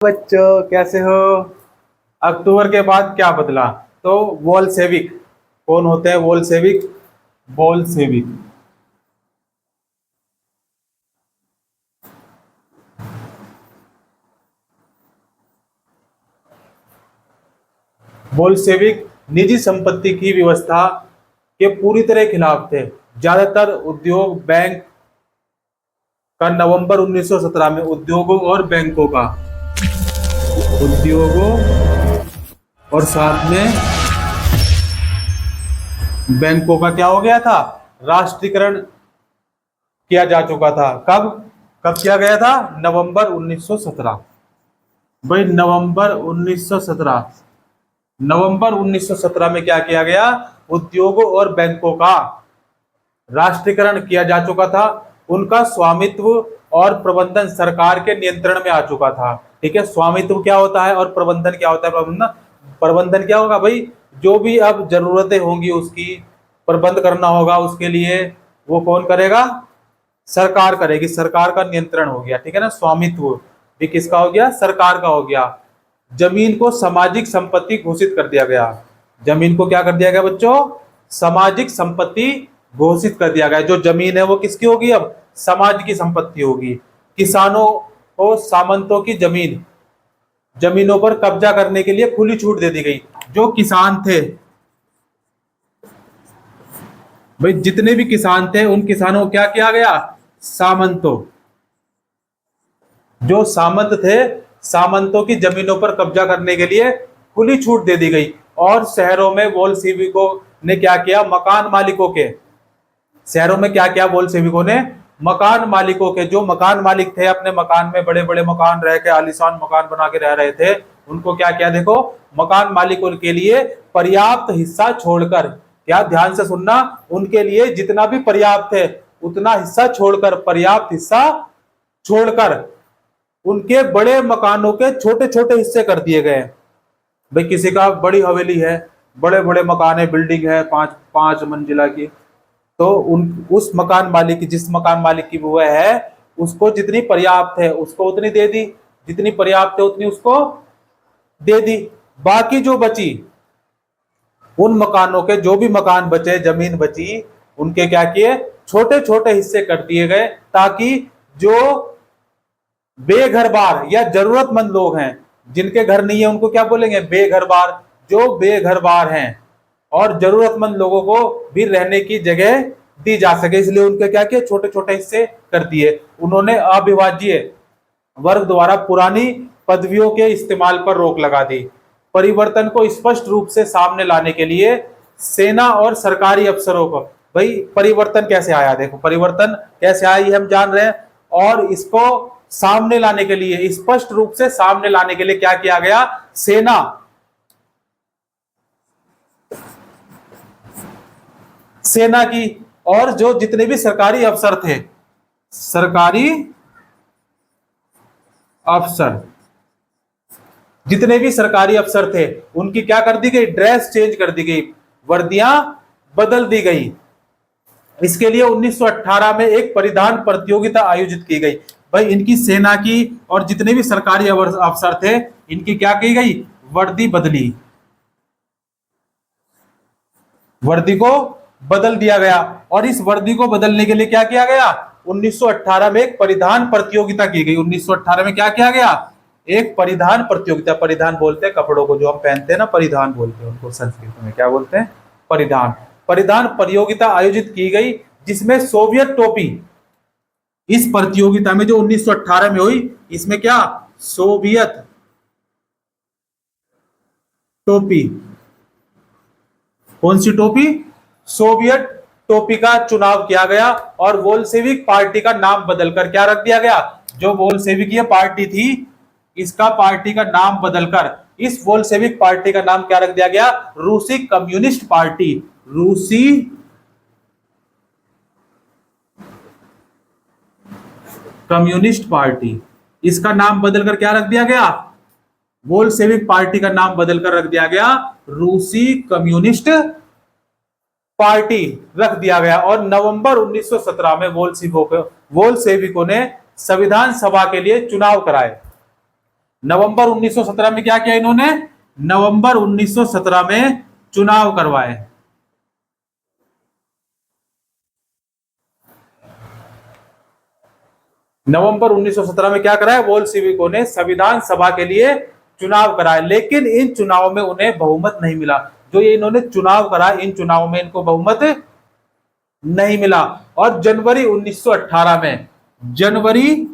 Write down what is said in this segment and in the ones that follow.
बच्चों कैसे हो। अक्टूबर के बाद क्या बदला? तो वोल्शेविक। कौन होते हैं वोल्शेविक? वोल्शेविक बोल्शेविक निजी संपत्ति की व्यवस्था के पूरी तरह खिलाफ थे। ज्यादातर उद्योग बैंक का नवंबर 1917 में उद्योगों और साथ में बैंकों का क्या हो गया था? राष्ट्रीयकरण किया जा चुका था। कब कब किया गया था? नवंबर 1917। भाई नवंबर 1917 में क्या किया गया? उद्योगों और बैंकों का राष्ट्रीयकरण किया जा चुका था। उनका स्वामित्व और प्रबंधन सरकार के नियंत्रण में आ चुका था। ठीक है, स्वामित्व क्या होता है और प्रबंधन क्या होता है? प्रबंधन क्या होगा भाई? जो भी अब जरूरतें होंगी उसकी प्रबंध करना होगा, उसके लिए वो कौन करेगा? सरकार करेगी। सरकार का नियंत्रण हो गया। ठीक है ना, स्वामित्व भी किसका हो गया? सरकार का हो गया। जमीन को सामाजिक संपत्ति घोषित कर दिया गया। जमीन को क्या कर दिया गया बच्चों? सामाजिक संपत्ति घोषित कर दिया गया। जो जमीन है वो किसकी होगी? अब समाज की संपत्ति होगी। किसानों को सामंतों की जमीनों पर कब्जा करने के लिए खुली छूट दे दी गई। जो किसान थे भाई, जितने भी किसान थे उन किसानों को क्या किया गया? सामंतों, जो सामंत थे, सामंतों की जमीनों पर कब्जा करने के लिए खुली छूट दे दी गई। और शहरों में बोल्शेविकों ने क्या किया? मकान मालिकों के शहरों में क्या किया? बोल्शेविकों ने मकान मालिकों के, जो मकान मालिक थे अपने मकान में बड़े बड़े मकान रह के आलीशान मकान बना के रह रहे थे, उनको क्या किया? देखो, मकान मालिकों के लिए पर्याप्त हिस्सा छोड़कर, क्या ध्यान से सुनना, उनके लिए जितना भी पर्याप्त है उतना हिस्सा छोड़कर, पर्याप्त हिस्सा छोड़कर उनके बड़े मकानों के छोटे छोटे हिस्से कर दिए गए। भाई किसी का बड़ी हवेली है, बड़े बड़े मकान है, बिल्डिंग है 5 मंजिला की, तो उस मकान मालिक की, जिस मकान मालिक की वो है, उसको जितनी पर्याप्त है उसको उतनी दे दी, जितनी पर्याप्त है उतनी उसको दे दी। बाकी जो बची, उन मकानों के जो भी मकान बचे, जमीन बची, उनके क्या किए? छोटे छोटे हिस्से कर दिए गए, ताकि जो बेघरबार या जरूरतमंद लोग हैं, जिनके घर नहीं है उनको क्या बोलेंगे? बेघरबार। जो बेघरबार हैं और जरूरतमंद लोगों को भी रहने की जगह दी जा सके, इसलिए उनके क्या किए? छोटे छोटे हिस्से कर दिए। उन्होंने अविभाज्य वर्ग द्वारा पुरानी पदवियों के इस्तेमाल पर रोक लगा दी। परिवर्तन को स्पष्ट रूप से सामने लाने के लिए सेना और सरकारी अफसरों को, भाई परिवर्तन कैसे आया? देखो परिवर्तन कैसे आया ये हम जान रहे हैं, और इसको सामने लाने के लिए, स्पष्ट रूप से सामने लाने के लिए क्या किया गया? सेना की, और जो जितने भी सरकारी अफसर थे, सरकारी अफसर, जितने भी सरकारी अफसर थे उनकी क्या कर दी गई? ड्रेस चेंज कर दी गई, वर्दियां बदल दी गई। इसके लिए 1918 में एक परिधान प्रतियोगिता आयोजित की गई। भाई इनकी सेना की और जितने भी सरकारी अफसर थे, इनकी क्या की गई? वर्दी बदली, वर्दी को बदल दिया गया। और इस वर्दी को बदलने के लिए क्या किया गया? 1918 में एक परिधान प्रतियोगिता की गई। 1918 में क्या किया गया? एक परिधान प्रतियोगिता। परिधान बोलते हैं कपड़ों को जो हम पहनते हैं ना, परिधान बोलते हैं उनको संस्कृत में, क्या बोलते हैं? परिधान। परिधान प्रतियोगिता आयोजित की गई, जिसमें सोवियत टोपी, इस प्रतियोगिता में जो 1918 में हुई, इसमें क्या? सोवियत टोपी। कौन सी टोपी? सोवियत टोपी का चुनाव किया गया, और बोल्शेविक पार्टी का नाम बदलकर क्या रख दिया गया? जो बोल्शेविक पार्टी थी, इसका पार्टी का नाम बदलकर, इस बोल्शेविक पार्टी का नाम क्या रख दिया गया? रूसी कम्युनिस्ट पार्टी। रूसी कम्युनिस्ट पार्टी, इसका नाम बदलकर क्या रख दिया गया? बोल्शेविक पार्टी का नाम बदलकर रख दिया गया रूसी कम्युनिस्ट पार्टी रख दिया गया। और नवंबर 1917 में बोल्शेविकों ने संविधान सभा के लिए चुनाव कराए। नवंबर 1917 में क्या किया इन्होंने? नवंबर 1917 में चुनाव करवाए। नवंबर 1917 में क्या कराया? बोल्शेविकों ने संविधान सभा के लिए चुनाव कराए, लेकिन इन चुनाव में उन्हें बहुमत नहीं मिला। जो ये इन्होंने चुनाव कराए, इन चुनाव में इनको बहुमत नहीं मिला। और जनवरी 1918 में, जनवरी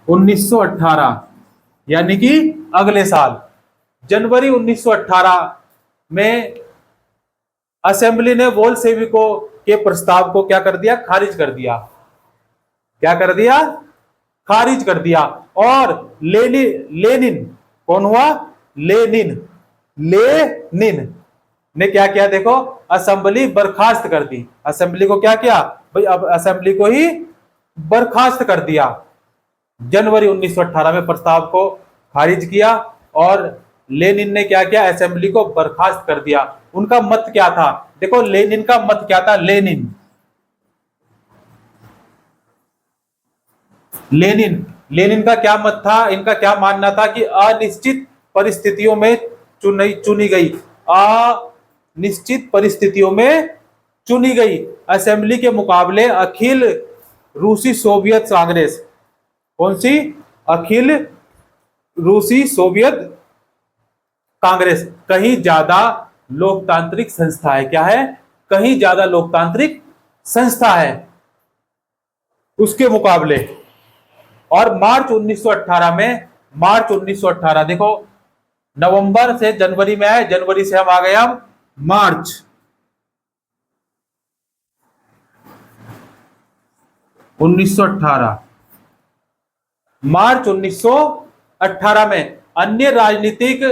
1918 यानी कि अगले साल, जनवरी 1918 में असेंबली ने बोल्शेविकों के प्रस्ताव को क्या कर दिया? खारिज कर दिया। क्या कर दिया? खारिज कर दिया। और लेनिन कौन हुआ? लेनिन ने क्या किया? देखो, असेंबली बर्खास्त कर दी। असेंबली को क्या किया भाई? अब असेंबली को ही बर्खास्त कर दिया। जनवरी 1918 में प्रस्ताव को खारिज किया और लेनिन ने क्या किया? असेंबली को बर्खास्त कर दिया। उनका मत क्या था? देखो, लेनिन का मत क्या था? लेनिन का क्या मत था? इनका क्या मानना था कि अनिश्चित परिस्थितियों में चुनी गई, अनिश्चित परिस्थितियों में चुनी गई असेंबली के मुकाबले अखिल रूसी सोवियत कांग्रेस, कौन सी? अखिल रूसी सोवियत कांग्रेस कहीं ज्यादा लोकतांत्रिक संस्था है। क्या है? कहीं ज्यादा लोकतांत्रिक संस्था है उसके मुकाबले। और मार्च 1918 देखो, नवंबर से जनवरी में आए, जनवरी से हम आ गए अब मार्च। मार्च 1918 में अन्य राजनीतिक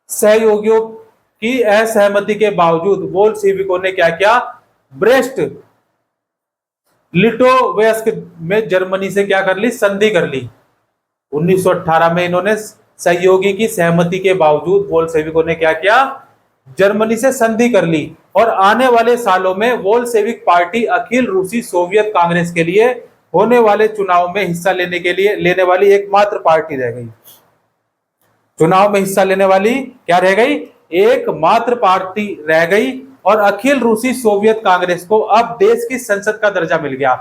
सहयोगियों की असहमति के बावजूद बोल्शेविकों ने क्या किया? ब्रेस्ट लिटोवेस्क में जर्मनी से क्या कर ली? संधि कर ली। 1918 में इन्होंने सहयोगी की सहमति के बावजूद बोल्शेविकों ने क्या किया? जर्मनी से संधि कर ली। और आने वाले सालों में बोल्शेविक पार्टी अखिल रूसी सोवियत कांग्रेस के लिए होने वाले चुनाव में हिस्सा लेने वाली एकमात्र पार्टी रह गई। चुनाव में हिस्सा लेने वाली क्या रह गई? एकमात्र पार्टी रह गई। और अखिल रूसी सोवियत कांग्रेस को अब देश की संसद का दर्जा मिल गया।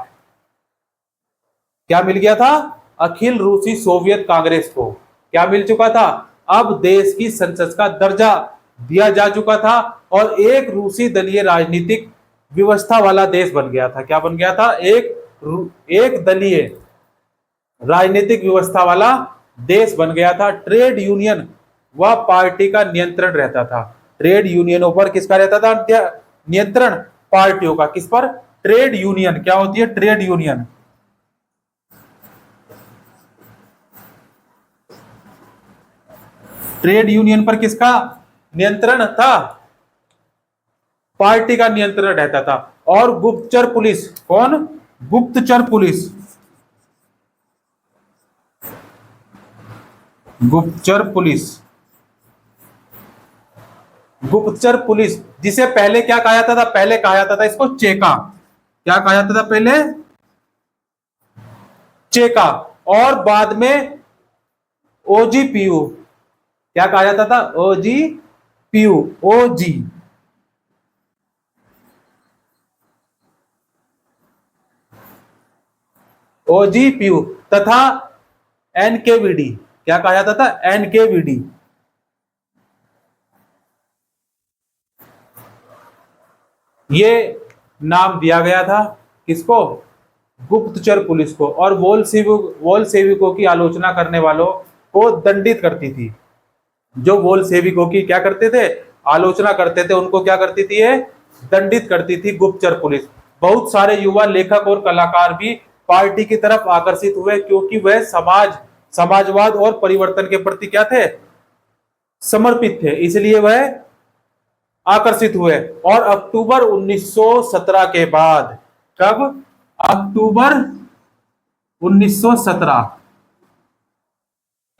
क्या मिल गया था? अखिल रूसी सोवियत कांग्रेस को क्या मिल चुका था? अब देश की संसद का दर्जा दिया जा चुका था और एक रूसी दलीय राजनीतिक व्यवस्था वाला देश बन गया था। क्या बन गया था? एक दलीय राजनीतिक व्यवस्था वाला देश बन गया था। ट्रेड यूनियन व पार्टी का नियंत्रण रहता था। ट्रेड यूनियनों पर किसका रहता था नियंत्रण? पार्टियों का। किस पर? Trade union. क्या होती है ट्रेड यूनियन? ट्रेड यूनियन पर किसका नियंत्रण था? पार्टी का नियंत्रण रहता था। और गुप्तचर पुलिस, कौन? गुप्तचर पुलिस, गुप्तचर पुलिस, गुप्तचर पुलिस जिसे पहले क्या कहा जाता था? पहले कहा जाता था इसको चेका। क्या कहा जाता था पहले? चेका। और बाद में ओजीपीयू। क्या कहा जाता था? ओजीपीयू, ओजीपीयू तथा एनकेवीडी। क्या कहा जाता था? एनकेवीडी। ये नाम दिया गया था किसको? गुप्तचर पुलिस को। और बोल्शेविकों की आलोचना करने वालों को दंडित करती थी। जो बोल्शेविकों की क्या करते थे? आलोचना करते थे, उनको क्या करती थी? ये दंडित करती थी गुप्तचर पुलिस। बहुत सारे युवा लेखक और कलाकार भी पार्टी की तरफ आकर्षित हुए क्योंकि वह समाजवाद और परिवर्तन के प्रति क्या थे? समर्पित थे, इसलिए वह आकर्षित हुए। और अक्टूबर 1917 के बाद, कब? अक्टूबर 1917,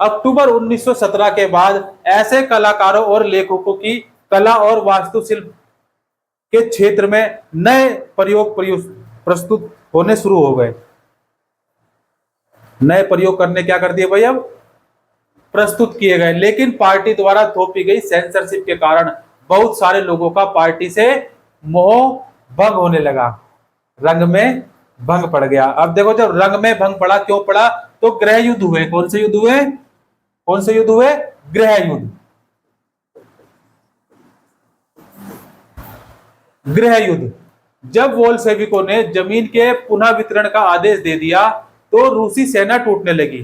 अक्टूबर 1917 के बाद ऐसे कलाकारों और लेखकों की कला और वास्तुशिल्प के क्षेत्र में नए प्रयोग प्रस्तुत होने शुरू हो गए। नए प्रयोग करने क्या कर दिए भाई, अब प्रस्तुत किए गए। लेकिन पार्टी द्वारा थोपी गई सेंसरशिप के कारण बहुत सारे लोगों का पार्टी से मोह भंग होने लगा, रंग में भंग पड़ गया। अब देखो, जब रंग में भंग पड़ा, क्यों पड़ा, तो गृह युद्ध हुए। कौन से युद्ध हुए, कौन से युद्ध हुए, गृह युद्ध। गृह युद्ध, जब वोल्शेविकों ने जमीन के पुनः वितरण का आदेश दे दिया तो रूसी सेना टूटने लगी।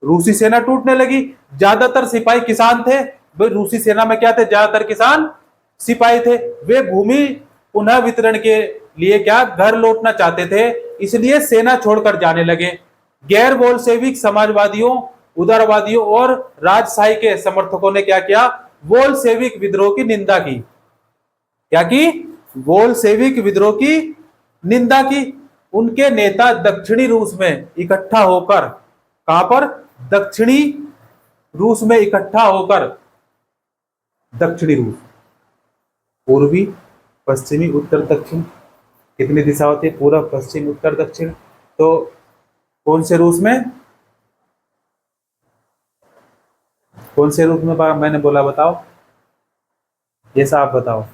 रूसी सेना टूटने लगी। ज्यादातर सिपाही किसान थे भाई, रूसी सेना में क्या थे, ज्यादातर किसान सिपाही थे। वे भूमि पुनः वितरण के लिए क्या घर लौटना चाहते थे, इसलिए सेना छोड़कर जाने लगे। गैर बोल्शेविक समाजवादियों, उदारवादियों और राजशाही के समर्थकों ने क्या किया, बोल्शेविक विद्रोह की निंदा की। क्या की, बोल्शेविक विद्रोह की निंदा की। उनके नेता दक्षिणी रूस में इकट्ठा होकर, कहां पर, दक्षिणी रूस में इकट्ठा होकर, दक्षिणी रूस, पूर्वी पश्चिमी उत्तर दक्षिण, कितनी दिशा होती है, पूर्व पश्चिम उत्तर दक्षिण। तो कौन से रूस में, कौन से रूस में मैंने बोला, बताओ, ये साहब बताओ,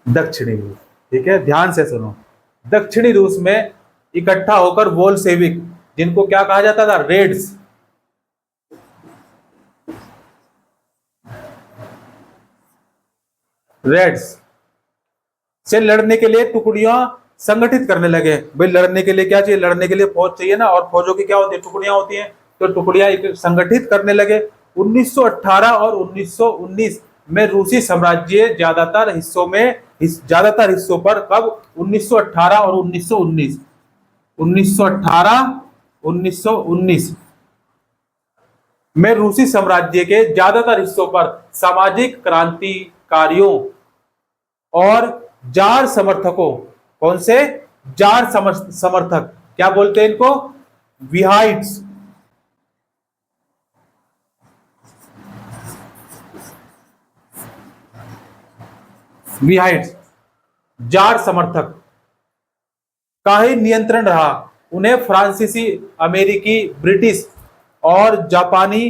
दक्षिणी रूस। ठीक है, ध्यान से सुनो। दक्षिणी रूस में इकट्ठा होकर बोल्शेविक, जिनको क्या कहा जाता था, रेड्स, रेड्स से लड़ने के लिए टुकड़ियां संगठित करने लगे। भाई लड़ने के लिए क्या चाहिए, लड़ने के लिए फौज चाहिए ना, और फौजों की क्या होती है, टुकड़ियां होती हैं। तो टुकड़ियां संगठित करने लगे। 1918 और 1919 में रूसी साम्राज्य ज्यादातर हिस्सों पर, कब, 1918 और 1919, 1918 1919 में रूसी साम्राज्य के ज्यादातर हिस्सों पर सामाजिक क्रांतिकारियों और जार समर्थकों, कौन से, जार समर्थक, क्या बोलते हैं इनको, विहाइट्स, विहाइट्स, जार समर्थक का ही नियंत्रण रहा। उन्हें फ्रांसीसी, अमेरिकी, ब्रिटिश और जापानी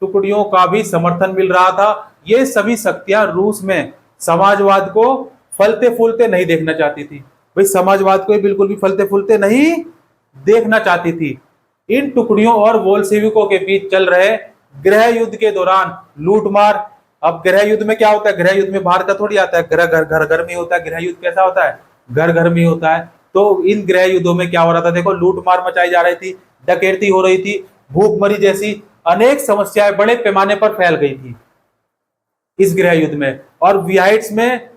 टुकड़ियों का भी समर्थन मिल रहा था। ये सभी शक्तियां रूस में समाजवाद को फलते फूलते नहीं देखना चाहती थी। भाई समाजवाद को बिल्कुल भी फलते फूलते नहीं देखना चाहती थी। इन टुकड़ियों और बोल्शेविकों के बीच चल रहे गृह युद्ध के दौरान लूटमार। अब गृह युद्ध में क्या होता है, गृह युद्ध में बाहर का थोड़ी आता है, घर घर में होता है। गृह युद्ध कैसा होता है, घर घर में होता है। तो इन गृह युद्धों में क्या हो रहा था, देखो, लूटमार मचाई जा रही थी, डकैती हो रही थी, भूखमरी जैसी अनेक समस्याएं बड़े पैमाने पर फैल गई थी इस गृह युद्ध में। और विहाइट्स में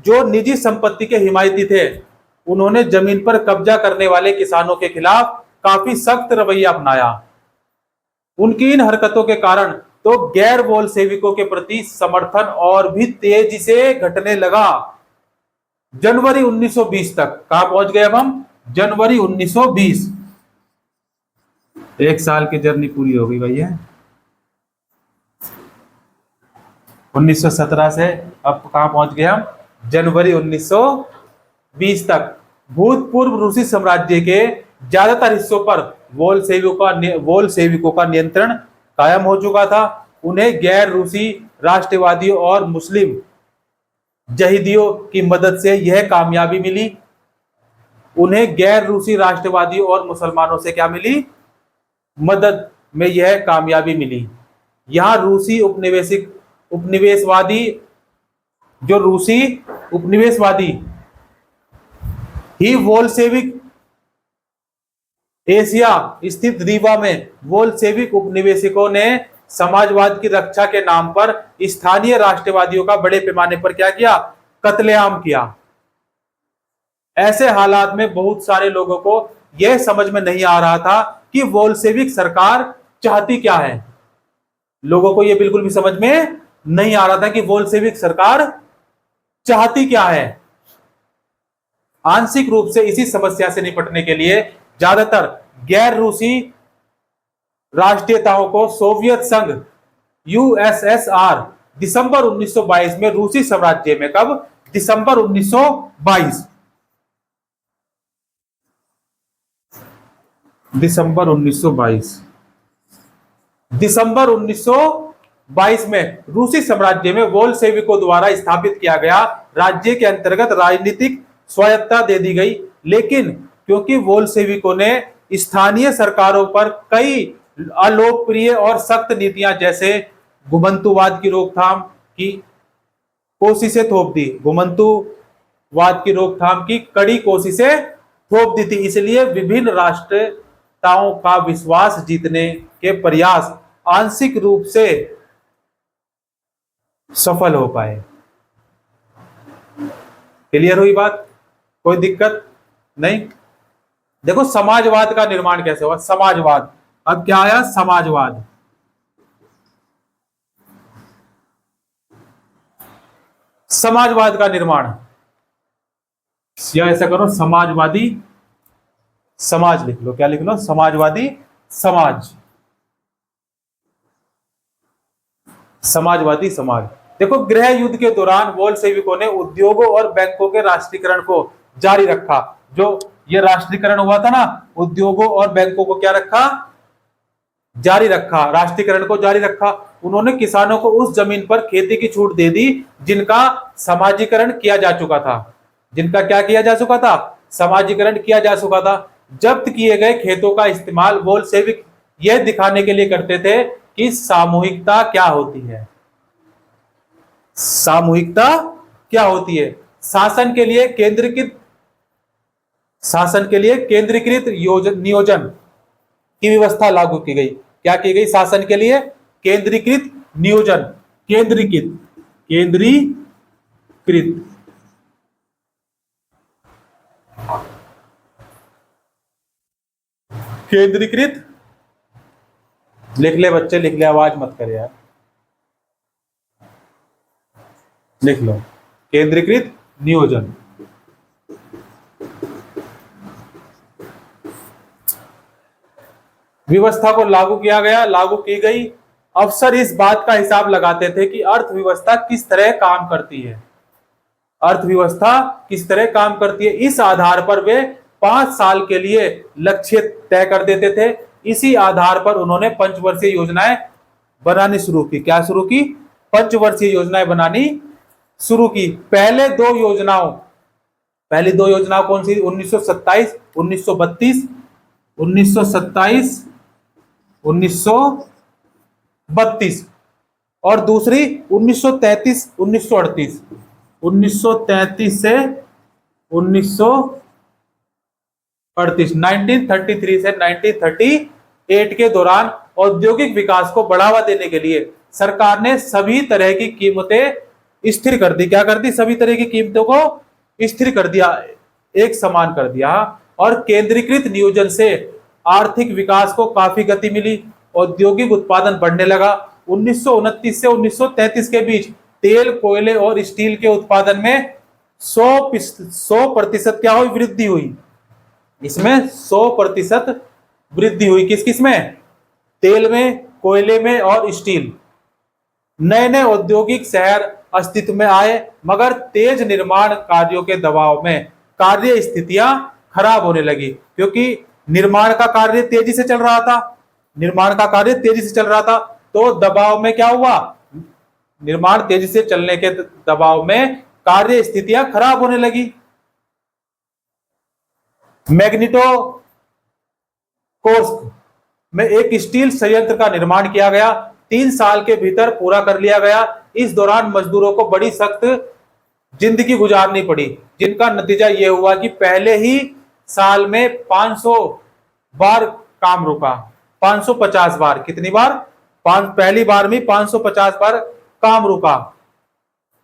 जो निजी संपत्ति के हिमायती थे, उन्होंने जमीन पर कब्जा करने वाले किसानों के खिलाफ काफी सख्त रवैया अपनाया। उनकी इन हरकतों के कारण तो गैर बोल्शेविकों के प्रति समर्थन और भी तेजी से घटने लगा। जनवरी 1920 तक, कहां पहुंच गए अब हम, जनवरी 1920, एक साल की जर्नी पूरी हो गई भैया। 1917 से अब कहां पहुंच गए हम, जनवरी 1920 तक। भूतपूर्व रूसी साम्राज्य के ज्यादातर हिस्सों पर बोल्शेविकों का नियंत्रण कायम हो चुका था। उन्हें गैर रूसी राष्ट्रवादियों और मुस्लिम जहीदियों की मदद से यह कामयाबी मिली। उन्हें गैर रूसी राष्ट्रवादियों और मुसलमानों से क्या मिली, मदद में यह कामयाबी मिली। यहां रूसी उपनिवेशवादी, जो रूसी उपनिवेशवादी ही बोल्शेविक, एशिया स्थित रीवा में बोल्शेविक उपनिवेशिकों ने समाजवाद की रक्षा के नाम पर स्थानीय राष्ट्रवादियों का बड़े पैमाने पर क्या किया, कत्लेआम किया। ऐसे हालात में बहुत सारे लोगों को यह समझ में नहीं आ रहा था कि बोल्शेविक सरकार चाहती क्या है। लोगों को यह बिल्कुल भी समझ में नहीं आ रहा था कि बोल्शेविक सरकार चाहती क्या है। आंशिक रूप से इसी समस्या से निपटने के लिए ज्यादातर गैर रूसी राष्ट्रीयताओं को सोवियत संघ, यूएसएसआर, दिसंबर 1922 में रूसी साम्राज्य में, कब, दिसंबर 1922 दिसंबर 1922। दिसंबर 1922 में रूसी साम्राज्य में बोल्शेविकों द्वारा स्थापित किया गया राज्य के अंतर्गत राजनीतिक स्वायत्तता दे दी गई, लेकिन क्योंकि बोल्शेविकों ने स्थानीय सरकारों पर कई अलोकप्रिय और सख्त नीतियां जैसे घुमंतुवाद की रोकथाम की कोशिशें थोप दी, घुमंतुवाद की रोकथाम की कड़ी कोशिशें थोप दी थी, इसलिए विभिन्न राष्ट्रताओं का विश्वास जीतने के प्रयास आंशिक रूप से सफल हो पाए। क्लियर हुई बात? कोई दिक्कत नहीं? देखो समाजवाद का निर्माण कैसे हुआ। समाजवाद, अब क्या आया? समाजवाद। समाजवाद का निर्माण, या ऐसा करो समाजवादी समाज लिख लो। क्या लिख लो? समाजवादी समाज। समाजवादी समाज। देखो गृह युद्ध के दौरान बोल्शेविकों ने उद्योगों और बैंकों के राष्ट्रीयकरण को जारी रखा। जो ये राष्ट्रीयकरण हुआ था ना, उद्योगों और बैंकों को क्या रखा? जारी रखा, राष्ट्रीयकरण को जारी रखा। उन्होंने किसानों को उस जमीन पर खेती की छूट दे दी जिनका समाजीकरण किया जा चुका था। जिनका क्या किया जा चुका था? समाजीकरण किया जा चुका था। जब्त किए गए खेतों का इस्तेमाल बोल्शेविक यह दिखाने के लिए करते थे कि सामूहिकता क्या होती है। सामूहिकता क्या होती है? शासन के लिए केंद्रीकृत नियोजन की व्यवस्था लागू की गई। क्या की गई? शासन के लिए केंद्रीकृत नियोजन, केंद्रीकृत लिख ले बच्चे, लिख ले, आवाज मत कर यार, लिख लो केंद्रीकृत नियोजन। व्यवस्था को लागू किया गया, लागू की गई। अफसर इस बात का हिसाब लगाते थे कि अर्थव्यवस्था किस तरह काम करती है। अर्थव्यवस्था किस तरह काम करती है, इस आधार पर वे 5 साल के लिए लक्ष्य तय कर देते थे। इसी आधार पर उन्होंने पंचवर्षीय योजनाएं बनानी शुरू की। क्या शुरू की? पंचवर्षीय योजनाएं बनानी शुरू की। पहली दो योजनाओं कौन सी? 1927, 1932, 1927, 1932 और दूसरी 1933, 1938। 1933 से 1938, 1933 से 1938 के दौरान औद्योगिक विकास को बढ़ावा देने के लिए सरकार ने सभी तरह की कीमतें स्थिर कर दी। क्या कर दी? सभी तरह की कीमतों को स्थिर कर दिया, एक समान कर दिया। और केंद्रीकृत नियोजन से आर्थिक विकास को काफी गति मिली, औद्योगिक उत्पादन बढ़ने लगा। 1929 से 1933 के बीच तेल, कोयले और स्टील के उत्पादन में 100% क्या हुई? वृद्धि हुई। इसमें 100% वृद्धि हुई। किस किस में? तेल में, कोयले में और स्टील। नए नए औद्योगिक शहर अस्तित्व में आए, मगर तेज निर्माण कार्यों के दबाव में कार्य स्थितियां खराब होने लगी, क्योंकि निर्माण का कार्य तेजी से चल रहा था। निर्माण का कार्य तेजी से चल रहा था, तो दबाव में क्या हुआ? निर्माण तेजी से चलने के दबाव में कार्य स्थितियां खराब होने लगी। मैग्नेटोकोर्स्क में एक स्टील संयंत्र का निर्माण किया गया। 3 साल के भीतर पूरा कर लिया गया। इस दौरान मजदूरों को बड़ी सख्त जिंदगी गुजारनी पड़ी, जिनका नतीजा यह हुआ कि पहले ही साल में 500 बार काम रुका। 550 बार। कितनी बार? पहली बार में 550 बार काम रुका।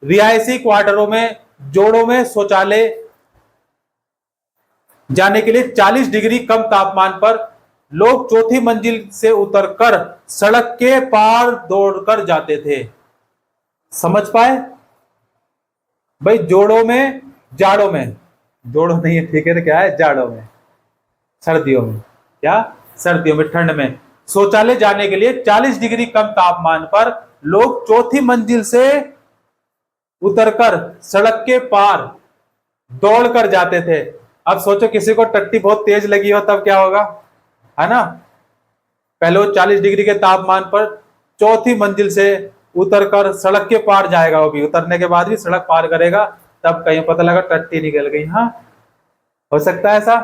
रिहायशी क्वार्टरों में, जोड़ों में शौचालय जाने के लिए 40 डिग्री कम तापमान पर लोग चौथी मंजिल से उतरकर सड़क के पार दौड़कर जाते थे। समझ पाए भाई? जोड़ों में, जाड़ों में, जोड़ों नहीं है, ठीक है, तो क्या है? जाड़ों में, सर्दियों में, क्या? सर्दियों में, ठंड में शौचालय जाने के लिए 40 डिग्री कम तापमान पर लोग चौथी मंजिल से उतरकर सड़क के पार दौड़कर जाते थे। अब सोचो किसी को टट्टी बहुत तेज लगी हो तब क्या होगा? है ना। पहले वो 40 डिग्री के तापमान पर चौथी मंजिल से उतरकर सड़क के पार जाएगा, वो भी उतरने के बाद भी सड़क पार करेगा, तब कहीं पता लगा टट्टी निकल गई। हाँ, हो सकता है ऐसा।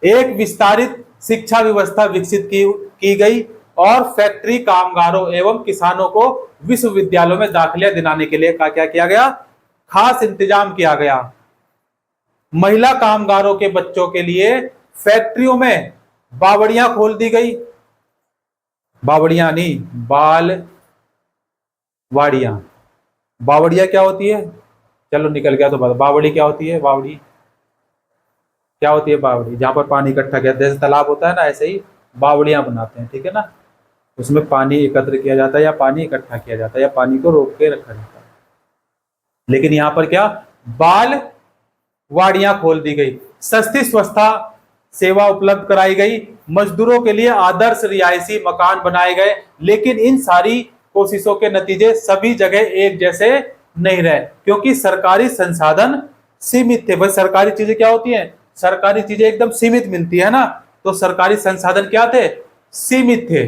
एक विस्तारित शिक्षा व्यवस्था विकसित की गई और फैक्ट्री कामगारों एवं किसानों को विश्वविद्यालयों में दाखिला दिलाने के लिए क्या किया गया, खास इंतजाम किया गया। महिला कामगारों के बच्चों के लिए फैक्ट्रियों में बावड़ियां खोल दी गई, बावड़ियां नहीं, बाल वाड़ियां। बावड़ियां क्या होती है, चलो निकल गया तो बता, बावड़ी क्या होती है, बावड़ी क्या होती है, बावड़ी जहां पर पानी इकट्ठा किया, जैसे तालाब होता है ना, ऐसे ही बावड़ियां बनाते हैं, ठीक है ना। उसमें पानी एकत्र किया जाता है या पानी इकट्ठा किया जाता है या पानी को रोक के रखा जाता है। लेकिन यहां पर क्या, बाल वाड़ियां खोल दी गई, सस्ती स्वच्छता सेवा उपलब्ध कराई गई, मजदूरों के लिए आदर्श रिहायशी मकान बनाए गए। लेकिन इन सारी कोशिशों के नतीजे सभी जगह एक जैसे नहीं रहे, क्योंकि सरकारी संसाधन सीमित थे। भाई सरकारी चीजें क्या होती हैं, सरकारी चीजें एकदम सीमित मिलती है ना, तो सरकारी संसाधन क्या थे, सीमित थे।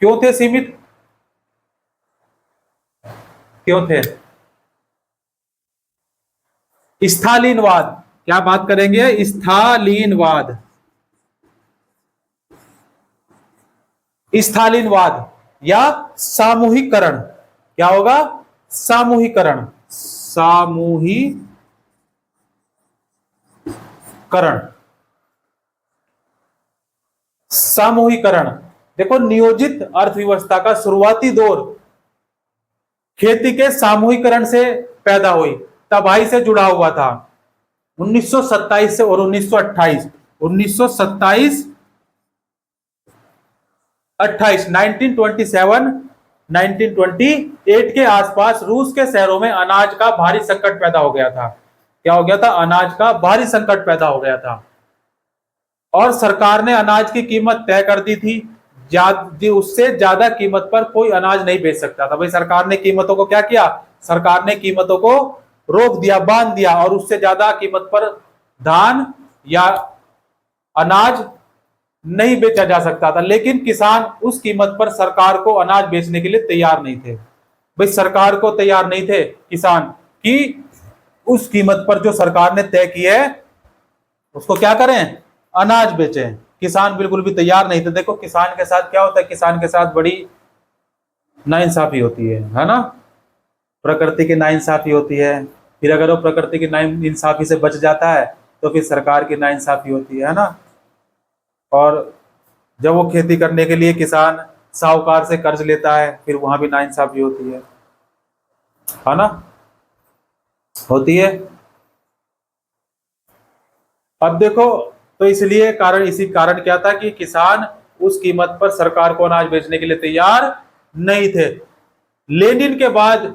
क्यों थे सीमित, क्यों थे? स्थालीनवाद, क्या बात करेंगे, स्थालीनवाद। स्थालीनवाद या सामूहिकरण, क्या होगा, सामूहिकरण, सामूहिकरण, सामूहिकरण। देखो, नियोजित अर्थव्यवस्था का शुरुआती दौर खेती के सामूहिकरण से पैदा हुई, तबाही से जुड़ा हुआ था। 1927 से और 1928, 1927 28, 1927 1928 के आसपास रूस के शहरों में अनाज का भारी संकट पैदा हो गया था। क्या हो गया था, अनाज का भारी संकट पैदा हो गया था और सरकार ने अनाज की कीमत तय कर दी थी। उससे ज्यादा कीमत पर कोई अनाज नहीं बेच सकता था। भाई सरकार ने कीमतों को क्या किया, सरकार ने कीमतों को रोक दिया, बांध दिया, और उससे ज्यादा कीमत पर धान या अनाज नहीं बेचा जा सकता था। लेकिन किसान उस कीमत पर सरकार को अनाज बेचने के लिए तैयार नहीं थे। भाई सरकार को तैयार नहीं थे किसान कि उस कीमत पर जो सरकार ने तय की है उसको क्या करें, अनाज बेचें। किसान बिल्कुल भी तैयार नहीं थे। देखो किसान के साथ क्या होता है, किसान के साथ बड़ी नाइंसाफी होती है ना, प्रकृति की नाइंसाफी होती है। फिर अगर वो प्रकृति की नाइंसाफी से बच जाता है तो फिर सरकार की नाइंसाफी होती है ना। और जब वो खेती करने के लिए किसान साहूकार से कर्ज लेता है, फिर वहां भी नाइंसाफी होती है ना, होती है। अब देखो, तो इसलिए कारण, इसी कारण क्या था कि किसान उस कीमत पर सरकार को अनाज बेचने के लिए तैयार नहीं थे। लेनिन के बाद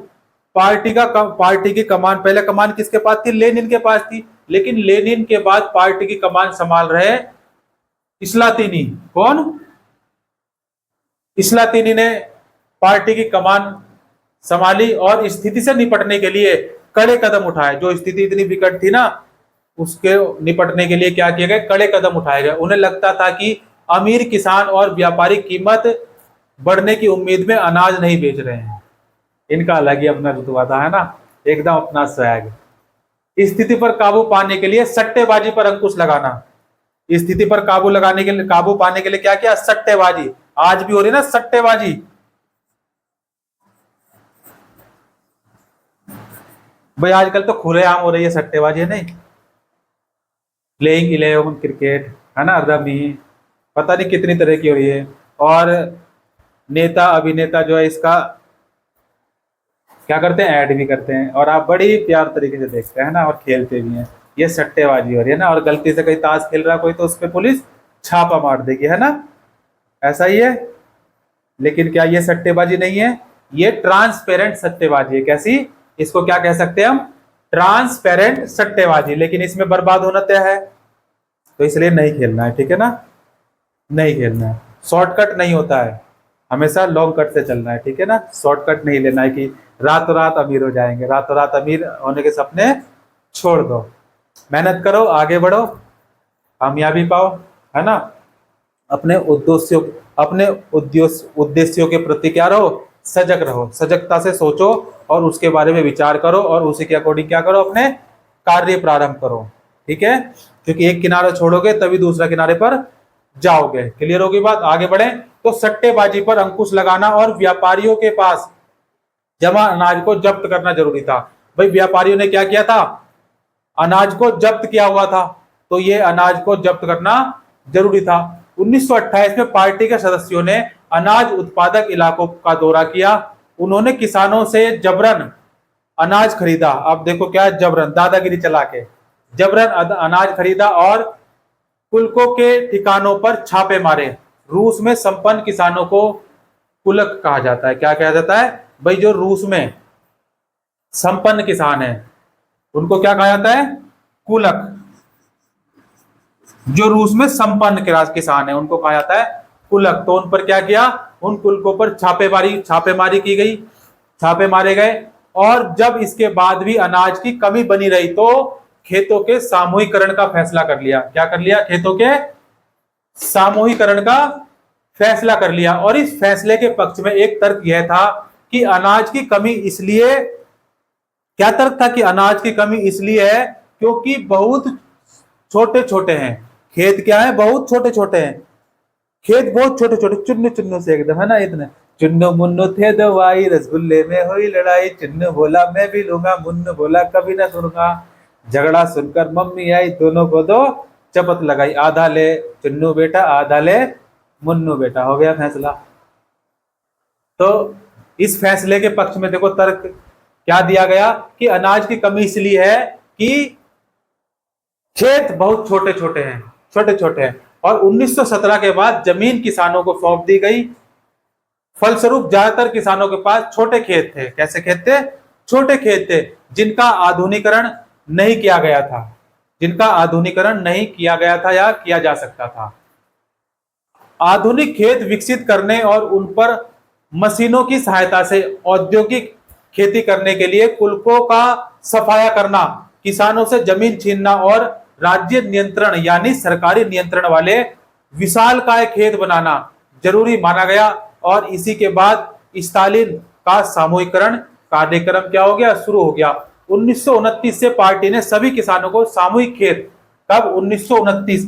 पार्टी की कमान, पहले कमान किसके पास थी, लेनिन के पास थी। लेकिन लेनिन के बाद पार्टी की कमान संभाल रहे स्लातिनी। कौन, स्लातिनी ने पार्टी की कमान संभाली और स्थिति से निपटने के लिए कड़े कदम उठाए। जो स्थिति इतनी विकट थी ना, उसके निपटने के लिए क्या किए गए, कड़े कदम उठाए गए। उन्हें लगता था कि अमीर किसान और व्यापारी कीमत बढ़ने की उम्मीद में अनाज नहीं बेच रहे हैं। इनका अलग ही अपना रुतबा था, है ना, एकदम अपना स्वैग। स्थिति पर काबू पाने के लिए सट्टेबाजी पर अंकुश लगाना। स्थिति पर काबू लगाने के लिए, काबू पाने के लिए क्या किया, सट्टेबाजी। आज भी हो रही है ना सट्टेबाजी। भाई आजकल तो खुलेआम हो रही है सट्टेबाजी, है नहीं, प्लेइंग 11 क्रिकेट, है ना, रमी, पता नहीं कितनी तरह की हो रही है। और नेता अभिनेता जो है इसका क्या करते हैं, ऐड भी करते हैं, और आप बड़ी प्यार तरीके से देखते हैं ना, और खेलते भी हैं। ये सट्टेबाजी हो रही है ना, और गलती से कहीं ताश खेल रहा कोई तो उस पर पुलिस छापा मार देगी, है ना, ऐसा ही है। लेकिन क्या ये सट्टेबाजी नहीं है, ये ट्रांसपेरेंट सट्टेबाजी है। कैसी, इसको क्या कह सकते हैं हम, ट्रांसपेरेंट सट्टेबाजी। लेकिन इसमें बर्बाद होना तय है, तो इसलिए नहीं खेलना है, ठीक है ना, नहीं खेलना है। शॉर्टकट नहीं होता है, हमेशा लॉन्ग कट से चलना है, ठीक है ना। शॉर्टकट नहीं लेना है कि रातों रात अमीर हो जाएंगे, रातों रात अमीर होने के सपने छोड़ दो। मेहनत करो, आगे बढ़ो, कामयाबी पाओ, है ना। अपने उद्देश्यों के प्रति क्या रहो, सजग रहो, सजगता से सोचो और उसके बारे में विचार करो और उसी के अकॉर्डिंग क्या करो, अपने कार्य प्रारंभ करो। ठीक है, क्योंकि एक किनारा छोड़ोगे तभी दूसरा किनारे पर जाओगे। क्लियर होगी बात, आगे बढ़े। तो सट्टेबाजी पर अंकुश लगाना और व्यापारियों के पास जमा अनाज को जब्त करना जरूरी था। भाई व्यापारियों ने क्या किया था, अनाज को जब्त किया हुआ था, तो ये अनाज को जब्त करना जरूरी था। 1928 में पार्टी के सदस्यों ने अनाज उत्पादक इलाकों का दौरा किया। उन्होंने किसानों से जबरन अनाज खरीदा। अब देखो क्या है, जबरन, दादागिरी चला के जबरन अनाज खरीदा और कुलकों के ठिकानों पर छापे मारे। रूस में संपन्न किसानों को कुलक कहा जाता है। क्या कहा जाता है भाई, जो रूस में संपन्न किसान है उनको क्या कहा जाता है, कुलक। जो रूस में संपन्न किसान है उनको कहा जाता है कुलक। तो उन पर क्या किया, उन कुलकों पर छापेमारी की गई, छापे मारे गए। और जब इसके बाद भी अनाज की कमी बनी रही तो खेतों के सामूहिकरण का फैसला कर लिया। क्या कर लिया, खेतों के सामूहिकरण का फैसला कर लिया। और इस फैसले के पक्ष में एक तर्क यह था कि अनाज की कमी इसलिए, क्या तर्क था कि अनाज की कमी इसलिए है क्योंकि बहुत छोटे छोटे हैं खेत। क्या है, बहुत छोटे छोटे हैं खेत, बहुत छोटे छोटे, चुन्नू चुन्नू से एकदम, है ना। इतने चुन्नू मुन्नू थे दवाई, रसगुल्ले में हुई लड़ाई, चुन्नू बोला मैं भी लूंगा, मुन्नू बोला कभी ना सुनूंगा, झगड़ा सुनकर मम्मी आई, दोनों को दो चपत लगाई, आधा ले चुन्नू बेटा आधा ले मुन्नू बेटा, हो गया फैसला। तो इस फैसले के पक्ष में देखो तर्क क्या दिया गया कि अनाज की कमी इसलिए है कि खेत बहुत छोटे छोटे हैं, छोटे छोटे हैं। और 1917 के बाद जमीन किसानों को सौंप दी गई। फलस्वरूप ज्यादातर किसानों के पास छोटे खेत थे। कैसे खेत थे, छोटे खेत थे, जिनका आधुनिकीकरण नहीं किया गया था, जिनका आधुनिकीकरण नहीं किया गया था या किया जा सकता था। आधुनिक खेत विकसित करने और उन पर मशीनों की सहायता से औद्योगिक खेती करने के लिए कुलकों का सफाया करना, किसानों से जमीन छीनना और राज्य नियंत्रण यानी सरकारी नियंत्रण वाले विशालकाय खेत बनाना जरूरी माना गया। और इसी के बाद स्टालिन का सामूहिकरण कार्यक्रम क्या हो गया, शुरू हो गया। 1929 से पार्टी ने सभी किसानों को सामूहिक खेत, कब, 1929,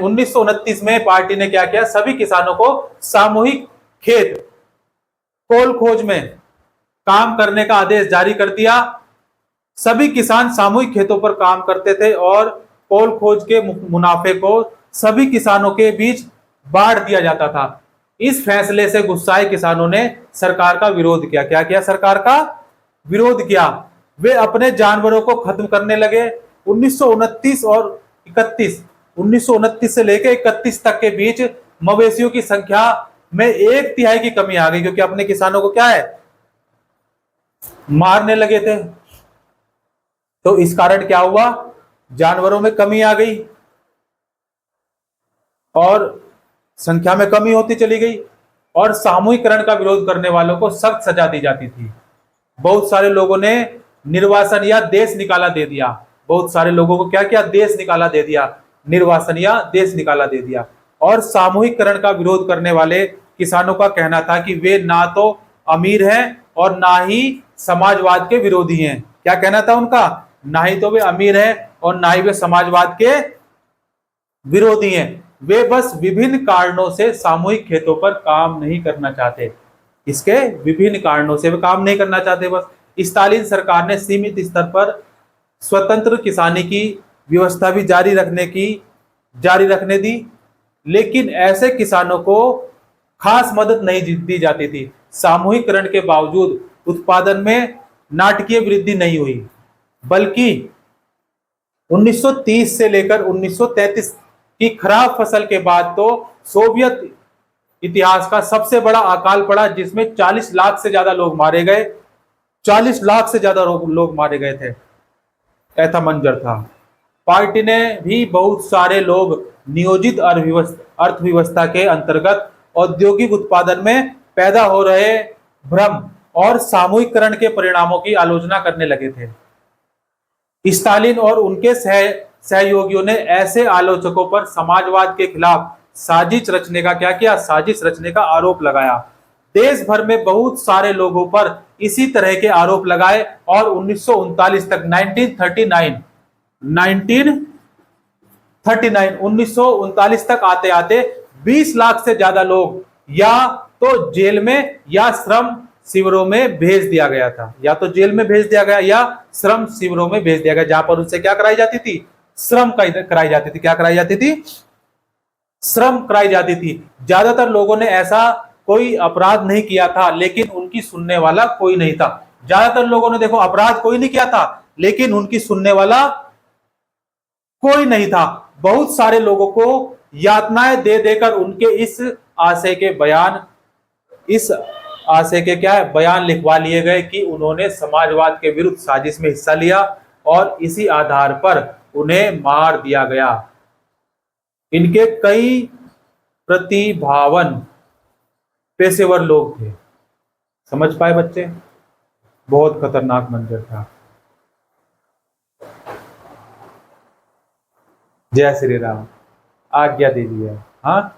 1929 में पार्टी ने क्या किया, सभी किसानों को सामूहिक खेत कोल खोज में काम करने का आदेश जारी कर दिया। सभी किसान सामूहिक खेतों पर काम करते थे और कोल खोज के मुनाफे को सभी किसानों के बीच बांट दिया जाता था। इस फैसले से गुस्साए किसानों ने सरकार का विरोध किया। क्या किया, सरकार का विरोध किया। वे अपने जानवरों को खत्म करने लगे। 1929 और 31, 1929 से लेकर 31 तक के बीच मवेशियों की संख्या में 1/3 की कमी आ गई, क्योंकि अपने किसानों को क्या है, मारने लगे थे। तो इस कारण क्या हुआ, जानवरों में कमी आ गई और संख्या में कमी होती चली गई। और सामूहिकरण का विरोध करने वालों को सख्त सजा दी जाती थी। बहुत सारे लोगों ने निर्वासन या देश निकाला दे दिया। बहुत सारे लोगों को क्या किया, देश निकाला दे दिया, निर्वासन या देश निकाला दे दिया। और सामूहिकरण का विरोध करने वाले किसानों का कहना था कि वे ना तो अमीर हैं और ना ही समाजवाद के विरोधी हैं। क्या कहना था उनका, ना ही तो वे अमीर हैं और ना ही वे समाजवाद के विरोधी हैं। वे बस विभिन्न कारणों से सामूहिक खेतों पर काम नहीं करना चाहते। इसके विभिन्न कारणों से वे काम नहीं करना चाहते बस। स्टालिन सरकार ने सीमित स्तर पर स्वतंत्र किसानी की व्यवस्था भी जारी रखने दी, लेकिन ऐसे किसानों को खास मदद नहीं दी जाती थी। सामूहिकरण के बावजूद उत्पादन में नाटकीय वृद्धि नहीं हुई, बल्कि 1930 से लेकर 1933 की खराब फसल के बाद तो सोवियत इतिहास का सबसे बड़ा अकाल पड़ा, जिसमें 40 लाख से ज्यादा लोग मारे गए। 40 लाख से ज्यादा लोग मारे गए थे, ऐसा मंजर था। पार्टी ने भी बहुत सारे लोग नियोजित अर्थव्यवस्था के अंतर्गत औद्योगिक उत्पादन में पैदा हो रहे भ्रम और सामूहिकरण के परिणामों की आलोचना करने लगे थे। स्टालिन और उनके सहयोगियों ने ऐसे आलोचकों पर समाजवाद के खिलाफ साजिश रचने का क्या किया, साजिश रचने का आरोप लगाया। देश भर में बहुत सारे लोगों पर इसी तरह के आरोप लगाए और 1939 तक 1939 तक आते आते 20 लाख से ज्यादा लोग या तो जेल में या श्रम शिविरों में भेज दिया गया था, या तो जेल में भेज दिया गया या श्रम शिविरों में भेज दिया गया, जहां पर उनसे क्या कराई जाती थी, श्रम कराई जाती थी। क्या कराई जाती थी, श्रम कराई जाती थी। ज्यादातर लोगों ने ऐसा कोई अपराध नहीं किया था, लेकिन उनकी सुनने वाला कोई नहीं था। ज्यादातर लोगों ने देखो अपराध कोई नहीं किया था, लेकिन उनकी सुनने वाला कोई नहीं था। बहुत सारे लोगों को यातनाएं दे देकर उनके इस आशय के बयान लिखवा लिए गए कि उन्होंने समाजवाद के विरुद्ध साजिश में हिस्सा लिया और इसी आधार पर उन्हें मार दिया गया। इनके कई प्रतिभावान पेशेवर लोग थे। समझ पाए बच्चे? बहुत खतरनाक मंजर था। जय श्री राम। आज्ञा दीजिए। हाँ।